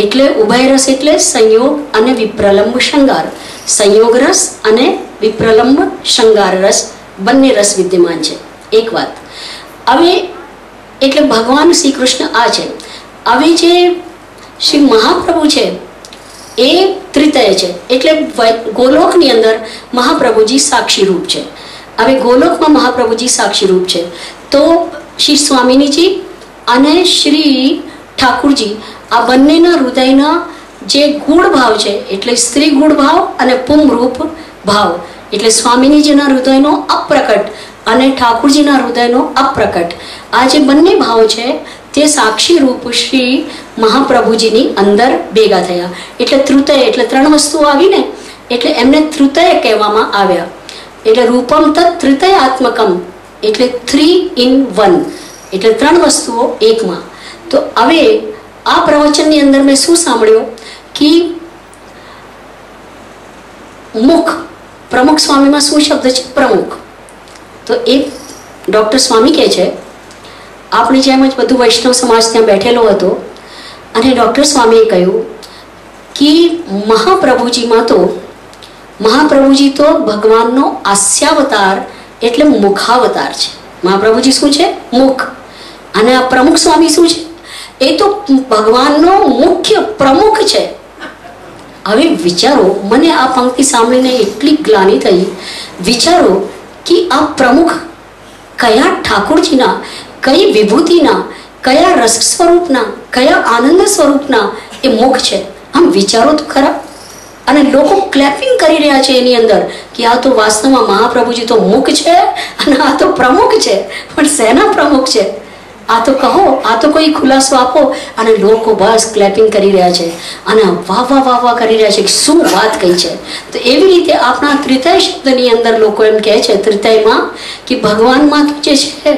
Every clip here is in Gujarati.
એટલે ઉભય રસ એટલે સંયોગ અને વિપ્રલંબ શૃંગાર. સંયોગ રસ અને વિપ્રલંબ શૃંગાર રસ બંને રસ વિદ્યમાન છે. એક વાત. હવે એટલે ભગવાન શ્રી કૃષ્ણ આ છે. હવે જે શ્રી મહાપ્રભુ છે એ ત્રિતય છે, એટલે ગોલોકની અંદર મહાપ્રભુજી સાક્ષી રૂપ છે. હવે ગોલોકમાં મહાપ્રભુજી સાક્ષી રૂપ છે, તો શ્રી સ્વામિનીજી અને શ્રી ઠાકુરજી આ બંનેના હૃદયના જે ગુણ ભાવ છે, એટલે સ્ત્રી ગુણ ભાવ અને પુંરૂપ ભાવ, એટલે સ્વામિનીજીના હૃદયનો અપ્રકટ અને ઠાકુરજીના હૃદયનો અપ્રકટ, આ જે બંને ભાવ છે તે સાક્ષી રૂપ શ્રી મહાપ્રભુજીની અંદર ભેગા થયા. એટલે તૃતય એટલે ત્રણ વસ્તુઓ આવી ને, એટલે એમને તૃતય કહેવામાં આવ્યા. એટલે રૂપમ તત્ ત્રિતયાત્મકમ એટલે 3 in 1, એટલે ત્રણ વસ્તુઓ એકમાં. તો હવે આ પ્રવચનની અંદર મેં શું સાંભળ્યું કે મુખ, પ્રમુખ સ્વામીમાં શું શબ્દ છે? પ્રમુખ. તો એક ડૉક્ટર સ્વામી કહે છે, આપણી જેમ જ બધું વૈષ્ણવ સમાજ ત્યાં બેઠેલો હતો, અને ડૉક્ટર સ્વામીએ કહ્યું કે મહાપ્રભુજી તો ભગવાનનો આસ્યાવતાર એટલે મુખાવતાર છે. મહાપ્રભુજી શું છે? મુખ. અને આ પ્રમુખ સ્વામી શું છે? એ તો ભગવાનનો મુખ્ય પ્રમુખ છે. હવે વિચારો, મને આ પંક્તિ સાંભળીને એટલી ગ્લાનિ થઈ. વિચારો કે આ પ્રમુખ કયા ઠાકોરજીના, કઈ વિભૂતિના, કયા રસ સ્વરૂપના, કયા આનંદ સ્વરૂપના એ મુખ છે. આમ વિચારો તો ખરા. અને લોકો ક્લેપિંગ કરી રહ્યા છે એની અંદર કે આ તો વાસ્તવમાં મહાપ્રભુજી તો મુખ છે અને આ તો પ્રમુખ છે. પણ શેના પ્રમુખ છે? આ તો કહો, આ તો કોઈ ખુલાસો આપો. અને લોકો બસ ક્લેપિંગ કરી રહ્યા છે અને વાહ વાહ વાહ વાહ કરી રહ્યા છે કે શું વાત કહી છે. તો એવી રીતે આપણા ત્રિતય શબ્દની અંદર લોકો એમ કહે છે ત્રિતયમાં કે ભગવાનમાં જે છે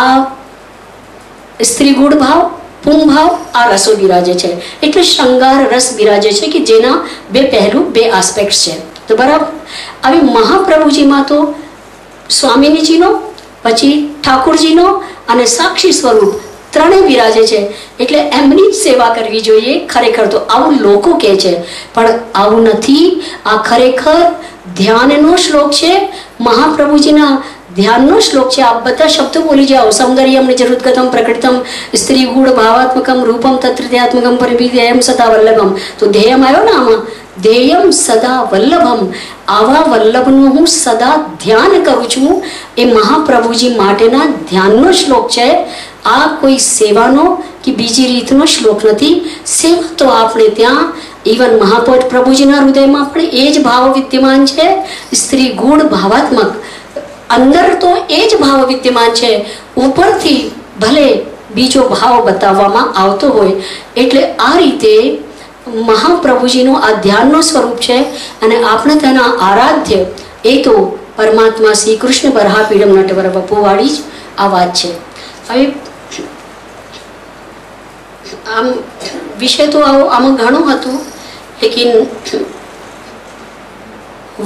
આ સ્ત્રી ગુણ ભાવ, પું ભાવ, આ રસો બિરાજે છે. એટલે શૃંગાર રસ બિરાજે છે કે જેના બે પહેલું, બે આસ્પેક્ટ છે. તો બરાબર. હવે મહાપ્રભુજીમાં તો સ્વામિનીજીનો, પછી ઠાકુરજીનો અને સાક્ષી સ્વરૂપ ત્રણેય બિરાજે છે. એટલે એમની સેવા કરવી જોઈએ. ખરેખર તો આવું લોકો કહે છે, પણ આવું નથી. આ ખરેખર ધ્યાનનો શ્લોક છે, મહાપ્રભુજીના ધ્યાનનો શ્લોક છે. આપ બધા શબ્દો બોલી જાઓ. સૌંદર્યમ નિજહૃદગતમ પ્રકૃતમ સ્ત્રી ગુણ ભાવાત્મકમ રૂપમ તત્રિત્યાત્મકમ પરિવિધેયમ સદા વલ્લભમ. તો ધ્યેયમ આવ્યો ને આમાં, ધ્યેયમ સદા વલ્લભમ. આવા વલ્લભનું હું સદા ધ્યાન કરું છું. એ મહાપ્રભુજી માટેના ધ્યાનનો શ્લોક છે. આ કોઈ સેવાનો કે બીજી રીતનો શ્લોક નથી. સેવા તો આપણે ત્યાં ઇવન મહાપોટ પ્રભુજીના હૃદયમાં પણ એ જ ભાવ વિદ્યમાન છે. સ્ત્રી ગુણ ભાવાત્મક અંદર તો એ જ ભાવ વિદ્યમાન છે. ઉપરથી ભલે બીજો ભાવ બતાવવામાં આવતો હોય. એટલે આ રીતે મહાપ્રભુજીનું આ ધ્યાનનો સ્વરૂપ છે. અને આપણે તેના આરાધ્ય એ તો પરમાત્મા શ્રી કૃષ્ણ બરહાપીડમ નટવર વપુવાળી જ આ વાત છે. હવે આમ વિષય તો આમાં ઘણું હતું, લેકિન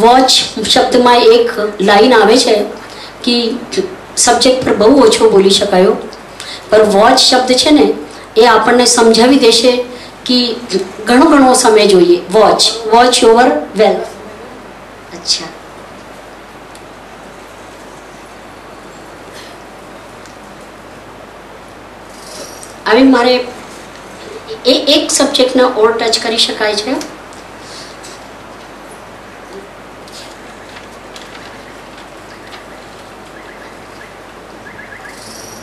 વોચ શબ્દમાં એક લાઈન આવે છે કે સબ્જેક્ટ પર બહુ ઓછો બોલી શકાયો, પર વોચ શબ્દ છે ને એ આપણને સમજાવી દેશે કે ઘણો સમય જોઈએ. Watch your wealth. અચ્છા, હવે મારે એ એક સબ્જેક્ટને ઓર ટચ કરી શકાય છે.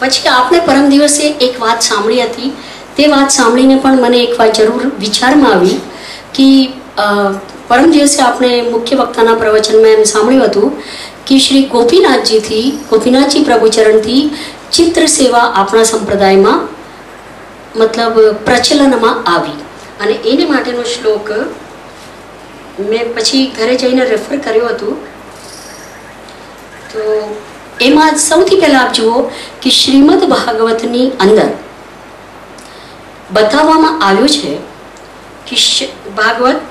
પછી આપણે પરમ દિવસે એક વાત સાંભળી હતી. તે વાત સાંભળીને પણ મને એક વાત જરૂર વિચારમાં આવી કે પરમ દિવસે આપણે મુખ્ય વક્તાના પ્રવચનમાં એમ સાંભળ્યું હતું કે શ્રી ગોપીનાથજી પ્રભુચરણથી ચિત્ર સેવા આપણા સંપ્રદાયમાં મતલબ પ્રચલનમાં આવી. અને એને માટેનો શ્લોક મેં પછી ઘરે જઈને રેફર કર્યો હતું. તો એમાં સૌથી પહેલા આપ જુઓ કે શ્રીમદ ભાગવતની અંદર બતાવવામાં આવ્યું છે કે ભાગવત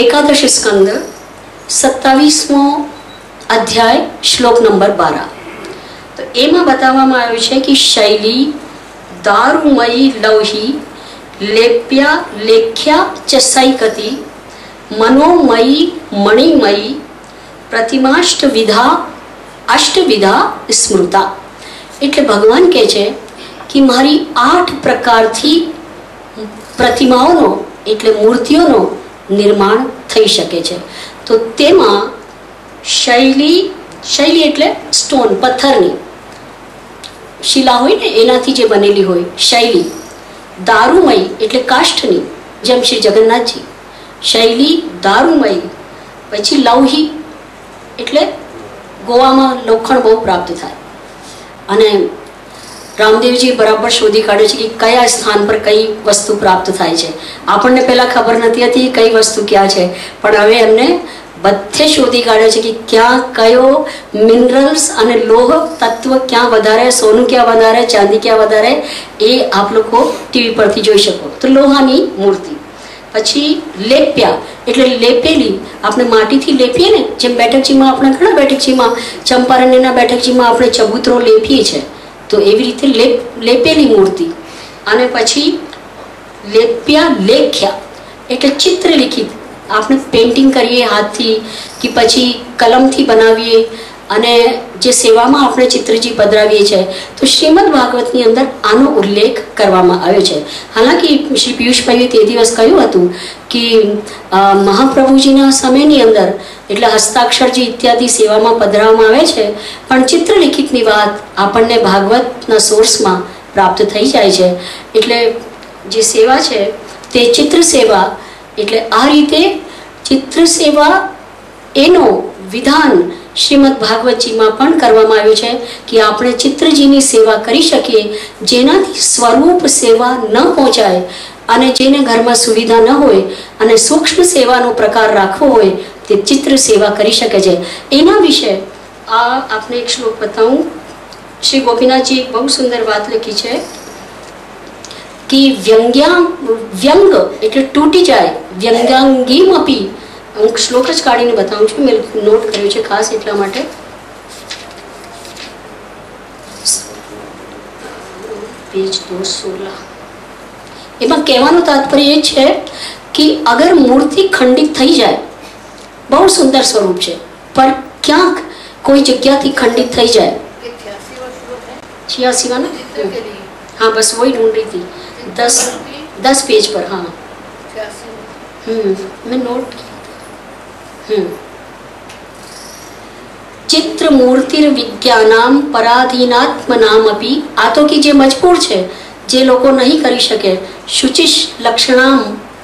એકાદશ સ્કંદ 27મો અધ્યાય શ્લોક નંબર 12. તો એમાં બતાવવામાં આવ્યું છે કે શૈલી દારૂમયી લૌહી લેપ્યા લેખ્યા ચ સૈકતિ મનોમયી મણિમયી અષ્ટવિધા સ્મૃતા. એટલે ભગવાન કહે છે કે મારી 8 પ્રકારથી પ્રતિમાઓનો એટલે મૂર્તિઓનો નિર્માણ થઈ શકે છે. તો તેમાં શૈલી એટલે સ્ટોન, પથ્થરની શિલા હોય ને એનાથી જે બનેલી હોય શૈલી. દારૂમય એટલે કાષ્ઠની, જેમ શ્રી જગન્નાથજી. શૈલી દારૂમય. પછી લૌહી એટલે ગોવામાં લોખંડ બહુ પ્રાપ્ત થાય. અને રામદેવજી બરાબર શોધી કાઢે છે કે કયા સ્થાન પર કઈ વસ્તુ પ્રાપ્ત થાય છે. આપણને પહેલા ખબર નથી હતી કઈ વસ્તુ ક્યાં છે, પણ હવે એમને બધે શોધી કાઢે છે કે ક્યાં કયો મિનરલ્સ અને લોહ તત્વ ક્યાં વધારે, સોનું ક્યાં વધારે, ચાંદી ક્યાં વધારે, એ આપ લોકો ટીવી પરથી જોઈ શકો. તો લોહાની મૂર્તિ. પછી લેપ્યા એટલે લેપેલી, આપણે માટીથી લેપીએ ને, જેમ બેઠકજીમાં આપણે ઘણા બેઠકજીમાં ચંપારણ્યના બેઠકજીમાં આપણે ચબૂતરો લેપીએ છીએ, તો એવી રીતે લેપેલી મૂર્તિ. અને પછી લેપ્યા લેખ્યા એટલે ચિત્ર લિખિત, આપણે પેઇન્ટિંગ કરીએ હાથથી કે પછી કલમથી બનાવીએ, અને જે સેવામાં આપણે ચિત્રજી પધરાવીએ છીએ, તો શ્રીમદ ભાગવતની અંદર આનો ઉલ્લેખ કરવામાં આવ્યો છે. હાલાકી શ્રી પિયુષભાઈએ તે દિવસ કહ્યું હતું કે મહાપ્રભુજીના સમયની અંદર એટલે હસ્તાક્ષરજી ઇત્યાદિ સેવામાં પધરાવવામાં આવે છે, પણ ચિત્રલિખિતની વાત આપણને ભાગવતના સોર્સમાં પ્રાપ્ત થઈ જાય છે. એટલે જે સેવા છે તે ચિત્ર સેવા. એટલે આ રીતે ચિત્ર સેવા એનો વિધાન શ્રીમદ ભાગવતજીમાં પણ કરવામાં આવ્યું છે કે આપણે ચિત્રજીની સેવા કરી શકીએ, જેનાથી સ્વરૂપ સેવા ન પહોંચાય અને જેને ઘરમાં સુવિધા ન હોય અને સૂક્ષ્મ સેવાનો પ્રકાર રાખવો હોય તે ચિત્ર સેવા કરી શકે છે. એના વિશે આપને એક શ્લોક બતાવું. શ્રી ગોપીનાથજી એક બહુ સુંદર વાત લખી છે કે વ્યંગ એટલે તૂટી જાય, વ્યંગાંગીમ અપી. હું શ્લોક જ કાઢીને બતાવું છું, મેં નોટ કર્યું છે ખાસ એટલા માટે. પેજ 216. એમાં કહેવાનું તાત્પર્ય એ છે કે અગર મૂર્તિ ખંડિત થઈ જાય, બહુ સુંદર સ્વરૂપ છે, પર ક્યાંક કોઈ જગ્યાથી ખંડિત થઈ જાય. 86 માં हाँ बस वही ढूंढ रही थी. 10 पेज पर. हाँ मैं नोट चित्र मूर्तिर विज्ञानाम पराधीनात्मनाम अपि. आ तो कि जे मजबूर છે, જે લોકો નહીં કરી શકે, શુચિશ લક્ષણામ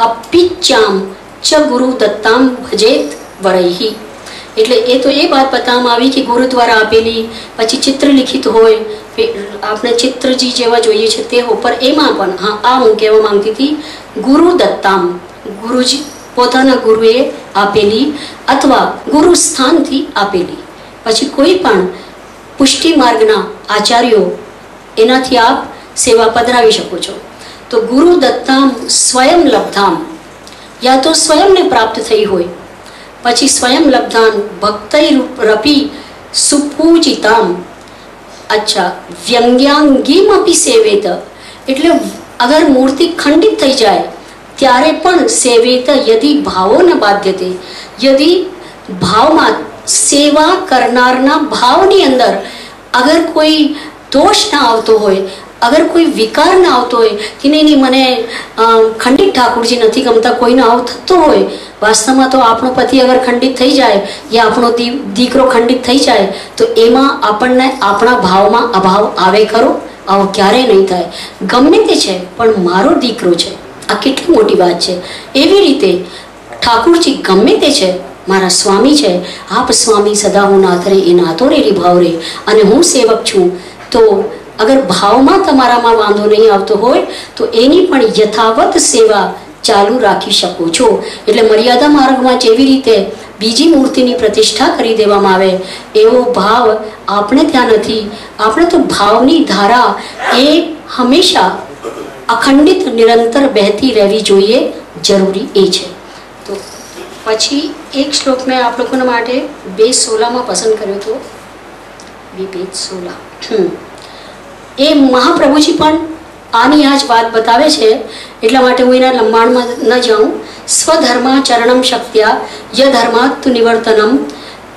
અપિચ્યામ ચ ગુરુ દત્તામ ભજેત વરૈહી. એટલે એ તો એ વાત બતાવવામાં આવી કે ગુરુ દ્વારા આપેલી, પછી ચિત્ર લિખિત હોય, આપણે ચિત્રજી જેવા જોઈએ છે તે ઉપર. એમાં પણ હા આ હું કહેવા માંગતી હતી, ગુરુ દત્તામ, ગુરુજી પોતાના ગુરુએ આપેલી અથવા ગુરુ સ્થાનથી આપેલી. પછી કોઈ પણ પુષ્ટિ માર્ગના આચાર્યો એનાથી આપ સેવા પધરાવી શકો છો. તો ગુરુ દત્તામ સ્વયં લબ્ધામ, યા તો સ્વયંને પ્રાપ્ત થઈ હોય, પછી સ્વયં લબ્ધામ ભક્તૈરપી સુપૂજિતામ. અચ્છા, વ્યંગ્યાંગીમ અપી સેવેત એટલે અગર મૂર્તિ ખંડિત થઈ જાય ત્યારે પણ સેવેત યદિ ભાવો ન બાધ્યતે. યદિ ભાવમાં સેવા કરનારના ભાવની અંદર અગર કોઈ દોષ ના આવતો હોય, અગર કોઈ વિકાર ના આવતો હોય કે નહીં મને ખંડિત ઠાકુરજી નથી ગમતા, કોઈનો આવું થતો હોય. વાસ્તવમાં તો આપણો પતિ અગર ખંડિત થઈ જાય યા આપણો દીકરો ખંડિત થઈ જાય તો એમાં આપણને આપણા ભાવમાં અભાવ આવે ખરો? આવો ક્યારેય નહીં થાય. ગમે તે છે પણ મારો દીકરો છે, આ કેટલી મોટી વાત છે. એવી રીતે ઠાકુરજી ગમે તે છે, મારા સ્વામી છે, આપ સ્વામી સદા હું નાથ રે એ નાતો રે ભાવ રે અને હું સેવક છું. તો અગર ભાવમાં તમારામાં વાંધો નહીં આવતો હોય તો એની પણ યથાવત સેવા ચાલુ રાખી શકો છો. એટલે મર્યાદા માર્ગમાં જેવી રીતે બીજી મૂર્તિની પ્રતિષ્ઠા કરી દેવામાં આવે એવો ભાવ આપણે ત્યાં નથી. આપણે તો ભાવની ધારા એ હંમેશા અખંડિત નિરંતર બહેતી રહેવી જોઈએ, જરૂરી એ છે. તો પછી એક શ્લોક મેં આપ લોકોના માટે 2:16 પસંદ કર્યો હતો. 2 પેજ 16. એ મહાપ્રભુજી પણ આની આ જ વાત બતાવે છે, એટલા માટે હું એના લંબાણમાં ન જાઉં. સ્વધર્માચરણમ શક્ત્યા યધર્માત્તુ નિવર્તનમ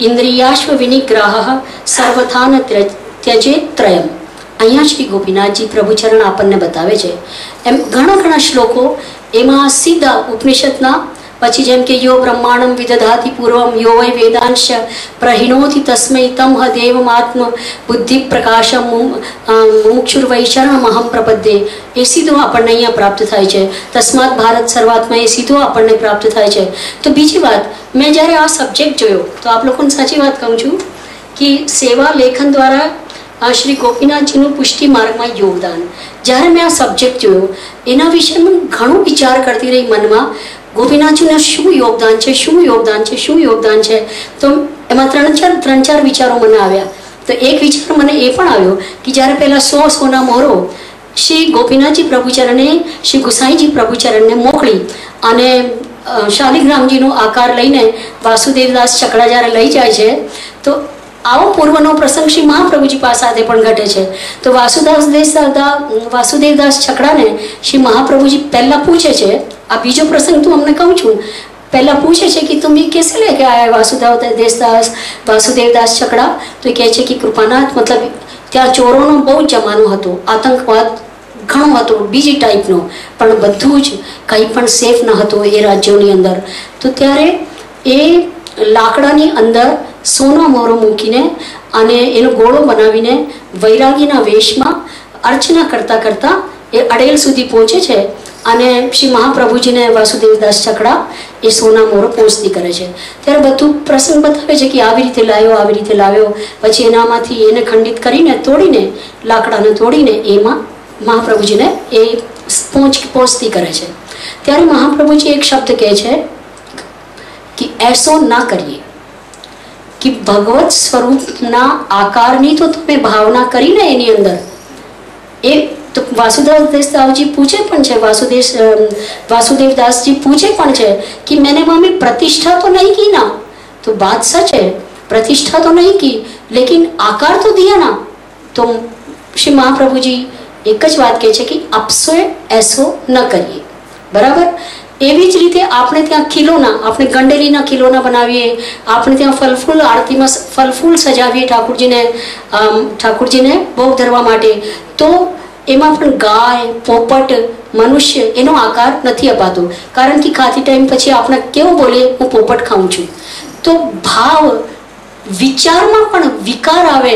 ઇન્દ્રિયાશ્વ વિનિગ્રહ સર્વથાન ત્યજેત ત્રયમ. અહીંયા શ્રી ગોપીનાથજી પ્રભુચરણ આપણને બતાવે છે. એમ ઘણા શ્લોકો એમાં સીધા ઉપનિષદના, પછી જેમ કે યો બ્રહ્માંડમ વિદધાતિ પૂર્વમ યો વૈ વેદાંશ પ્રહિણોતિ તસ્મૈ તમ હ દેવમાત્મ બુદ્ધિ પ્રકાશમ મુક્ષુર્વૈ શરણમહમ પ્રપદ્યે, એ સીધું આપણને અહીંયા પ્રાપ્ત થાય છે. તસ્માત ભારત સર્વાત્મા, એ સીધું આપણને પ્રાપ્ત થાય છે. તો બીજી વાત, મેં જ્યારે આ સબ્જેક્ટ જોયો તો આપ લોકોને સાચી વાત કહું છું કે સેવા લેખન દ્વારા શ્રી ગોપીનાથજીનું પુષ્ટિ માર્ગમાં યોગદાન, જ્યારે મેં આ સબ્જેક્ટ જોયો એના વિશે હું ઘણો વિચાર કરતી રહી મનમાં, ગોપીનાથજીનું શું યોગદાન છે, શું યોગદાન છે, શું યોગદાન છે. તો એમાં ત્રણ ચાર વિચારો મને આવ્યા. તો એક વિચાર મને એ પણ આવ્યો કે જ્યારે પહેલાં 100 સોના મોહરો શ્રી ગોપીનાથજી પ્રભુચરણે શ્રી ગુસાઈજી પ્રભુચરણને મોકલી અને શાલિગ્રામજીનો આકાર લઈને વાસુદેવદાસ છકડા જ્યારે લઈ જાય છે, તો આવો પૂર્વનો પ્રસંગ શ્રી મહાપ્રભુજી પાસે પણ ઘટે છે. તો વાસુદેવદાસ છકડાને શ્રી મહાપ્રભુજી પહેલાં પૂછે છે, આ બીજો પ્રસંગ તું અમને કહું છું, પહેલાં પૂછે છે કે તુમ કેસે લેકે આયા વાસુદેવદાસ છકડા? તો એ કહે છે કે કૃપાનાથ, મતલબ ત્યાં ચોરોનો બહુ જ જમાનો હતો, આતંકવાદ ઘણો હતો, બીજી ટાઈપનો, પણ બધું જ કંઈ પણ સેફ ન હતો એ રાજ્યોની અંદર. તો ત્યારે એ લાકડાની અંદર સોના મોહરો મૂકીને અને એનો ગોળો બનાવીને વૈરાગીના વેશમાં અર્ચના કરતા એ અડેલ સુધી પહોંચે છે અને શ્રી મહાપ્રભુજીને વાસુદેવદાસ છકડા એ સોના મોહરો પહોંચતી કરે છે. ત્યારે બધું પ્રસંગ બતાવે છે કે આવી રીતે લાવ્યો, પછી એનામાંથી એને ખંડિત કરીને તોડીને, લાકડાને તોડીને એમાં મહાપ્રભુજીને એ પહોંચતી કરે છે. ત્યારે મહાપ્રભુજી એક શબ્દ કહે છે કે એસો ના કરીએ, કે ભગવત સ્વરૂપના આકારની તો તમે ભાવના કરીને એની અંદર એ તો વાસુદેવદાસજી પૂછે પણ છે, वासुदेवदास जी पूछे पण छे कि मैंने मम्मी प्रतिष्ठा तो नहीं की ना, तो बात सच है, प्रतिष्ठा तो नहीं की लेकिन आकार तो दिया ना. तो श्री महाप्रभु जी एक ज बात कहे कि अपसो ऐसो न करिए. बराबर एवी ज रीते आपणे त्यां खिलोना, आपणे गंडेलीना खिलोना बनावीए, आपणे त्यां फलफूल आरतीमां फलफूल सजावीए ठाकुरजीने भोग धरवा माटे, तो एमां पण गाय, पोपट, मनुष्य एनो आकार नहीं अपातो, कारण कि खाती टाइम पछी आपणे केवुं बोले हूँ पोपट खाऊं छुं. तो भाव विचार में पण विकार आवे